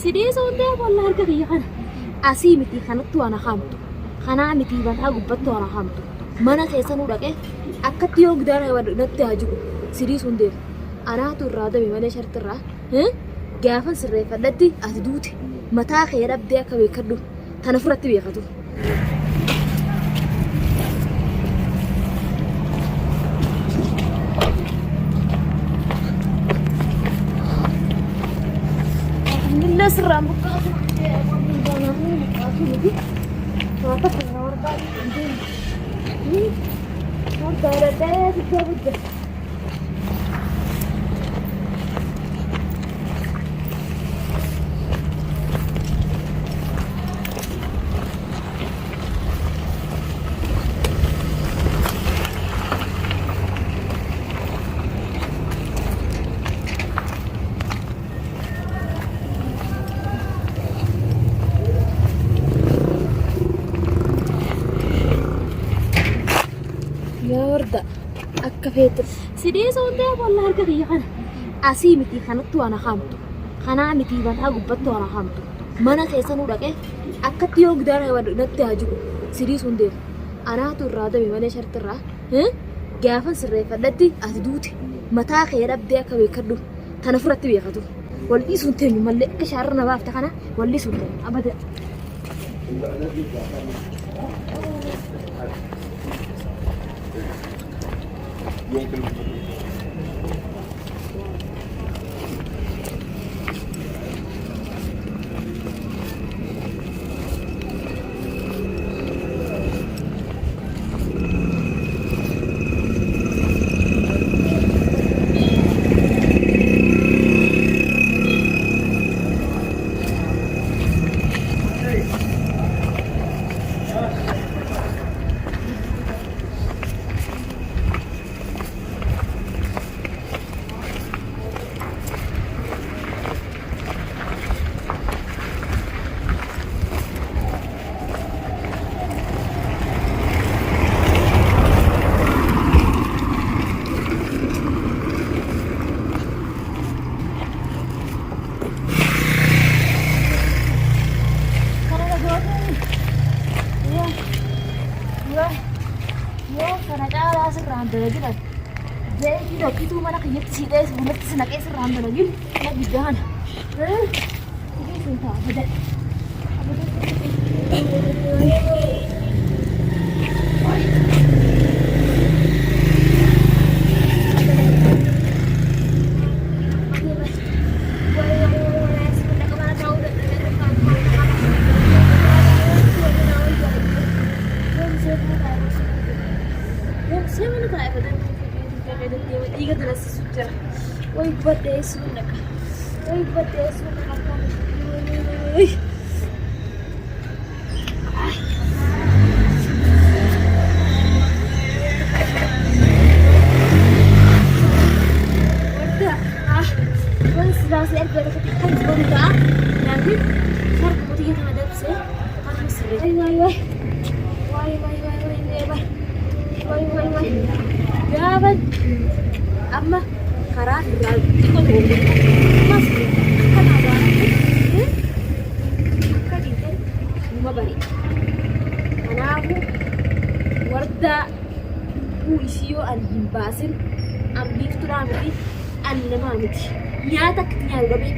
Sidee soondee wallah harka kiyya kana asii miti kanattu ana hamtu kanaa miti mataa gubbattu ana hamtu mana keessanuu dhaqee akkatti yoo gidaara natti haa jiru sidii soondee anaatu irraa dabe malee shartirraa gaafa sirreeffadhatti ati duuti mataa kee dhabdee akka beekadhu tana furratti beekatu. Serang buka tu, jangan ni buka tu lagi. Mata kena orang ini, orang darah kita betul. يا وردة أكفيت سيدي سوندي والله هركا كيا خنا أسي متي خنتو أنا خامتو خنا متي بنتا غبتو أنا خامتو مانا كيسانو داكي أكتي يوم دارا نتي هاجو سيدي سوندي أنا ترى ده بمعنى شرط الرا جافن سرّي فلتي أتدوتي متى خير أبدي أكوي كردو تنفرت بيخدو واللي سنتي ملك كشارنا بافتكنا واللي سنتي أبدا يمكن Dalagilan jadi tidak itu mana kayaknya sih deh sebenarnya senaknya seram lagi lagi jalan ini sudah ada Oi, bate isso na cara. Oi, bate isso na cara. Oi. Warda, bos rasa air pada ketika berita, nanti saya kemudian ada sih, harus sering. Wai. Jalan. Amma karaa irraa xiqqoo ta'e ammas akka naabaan akka dhiiteen numa bareeda. Kanaafuu wardaa lubbuu ishii yoo ani hin baasin an biiftuudhaa miti ani namaa miti. Nyaata akkatti nyaatu dhabee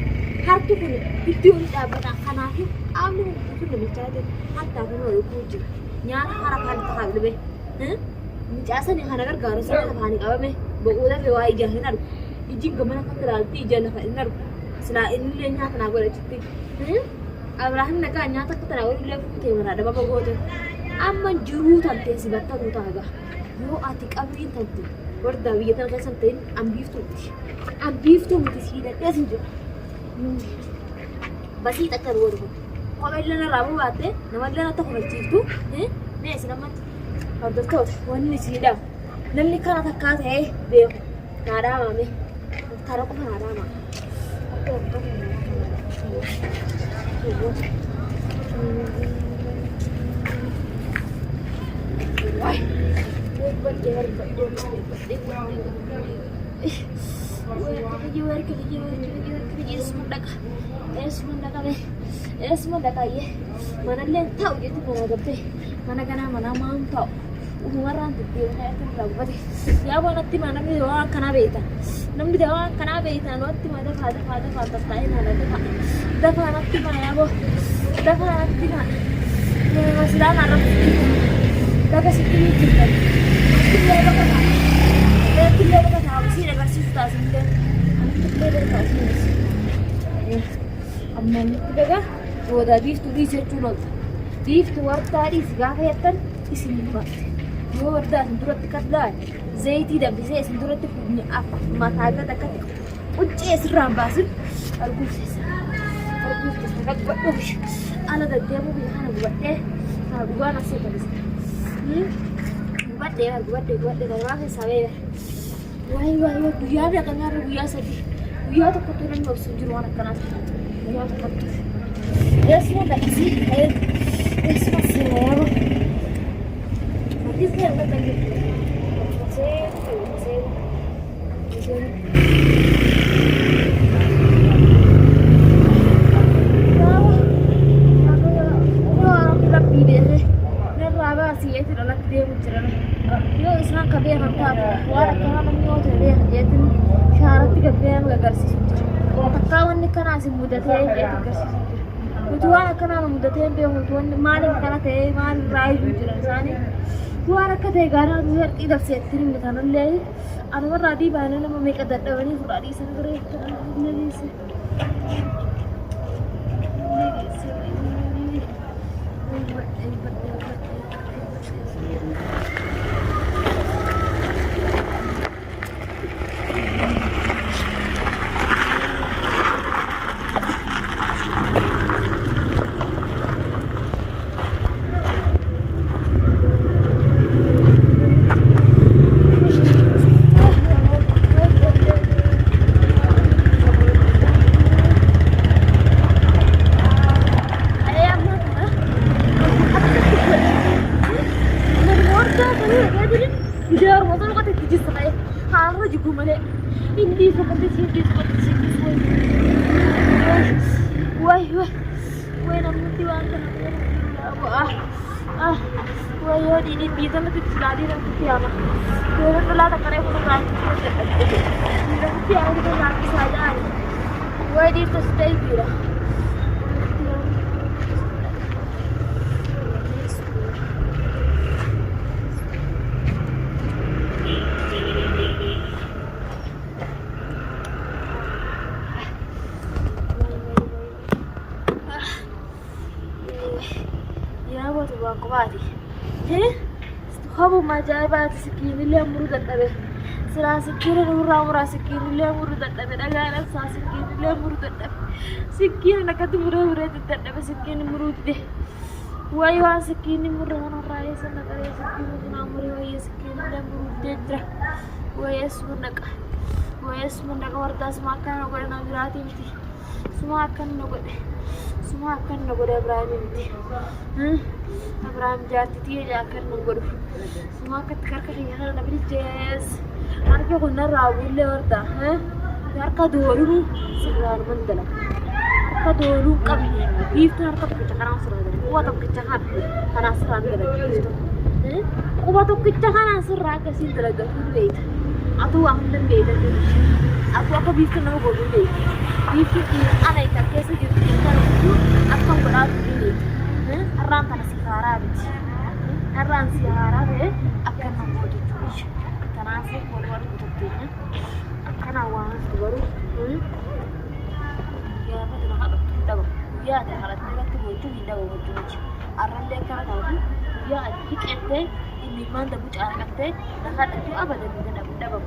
harki kun iddoo inni dhaabbata. Kanaafuu qaamni kun namichaa ta'e hattaa kun waliin jira. Nyaata hara kan ta'aa dhabee mucaasanii kana gargaaru sana lafaanii qabame boqotaaf waa ijaa hin argu. Ijjiin gamana kan ilaalti ija lafa hin argu. Silaa innillee nyaata naa godhachutti. Abrahaam nagaa nyaata akka tanaa walillee fuutee maraa dhabama goote. Amma jiruu tantee si batta tuutaa egaa. Yoo ati qabriin tante wardaa biyya tana keessan ta'in ambiiftuuti. Ambiiftuu miti sii dadhees hin jiru. Basii xaqqabu wargu. Kopheellee narraa bobaattee namallee natti kofalchiiftu. Nee si namatti. Hordoftoota wanni siidha namni kana takkaa ta'ee beeku naadhaa maame karaa qofa naadhaa maame. mana len tahu gitu mana gabe mana kana mana mam tahu umaran tidur kayak itu berapa ya apa nanti mana mi doa kana beta nambi doa kana beta nanti mana pada tay mana dafa nanti mana ya bo dafa nanti mana ya masih dah narap dafa sikit kita kita apa kana kita apa kana sih dah kasih sudah sini kita dah kasih amma kita dah وده بيفتو دي سيرتو لولتا بيفتو ورطة دي سيقافة يتن اسمي بات يو ورطة سندورة تكتلاي زيتي دا بزي سندورة تكودني أفا ما تاقا تكتك وجه سرام باسل أرقوب سيسا أرقوب تستقق بطوش أنا دا ديمو بيخانا بواتيه أرقوانا سيكا بس بواتيه دا رافي سابيه واي بيابي أكنار بيا سدي بيا تكتورن مبسنجر وانا كناس بيا تكتور اسمه تاكسي اسمه سيارة هتيجي هنا تاني Tujuan karena mudatin dia tujuan mana karena teh mana rai jualan sana tujuan kata gara tujuan tidak setting di sana leh anu radi bana nama mereka datang ini radi sana kereta ini sih ini bisa nanti seladi nanti tiada. Kalau telah tak kena pun nanti tiada kita nanti saja. Why did you stay here? Ya, buat aku mati. خابو ما جايبات سكين اللي أمرود النبي سلا سكين الورا سكين اللي أمرود النبي أنا سا سكين اللي أمرود النبي سكين أنا كده مرة النبي سكين مرود ده وأيوة سكين مرة أنا رايس أنا كده سكين أنا مرة ويا سكين اللي أمرود ده ويسمونك ورد اسمع كان نقول أنا براتي متي semua akan nunggu Ibrahim ini, Ibrahim jati dia akan nunggu, semua ketika kerjaan nabi jazz, harga guna rawu lewarta, harga dulu sekarang mendala, harga dulu kami, itu harga kecakan sekarang, kuat kecakan karena sekarang itu, kuat kecakan sekarang kasih terlalu berat, atau angin beda aku bisa nunggu dulu. Itu anak itu biasa jadi itu atau berat ini, orang tanah sekarang, orang sekarang akan membuat itu, karena aku keluar untuk ini, akan awal baru, ya apa tu nak kita ya ada hal itu itu tidak begitu, orang dia kan tahu, ya ikut ente, ini mana dapat anak ente, nak itu apa dan tidak dapat.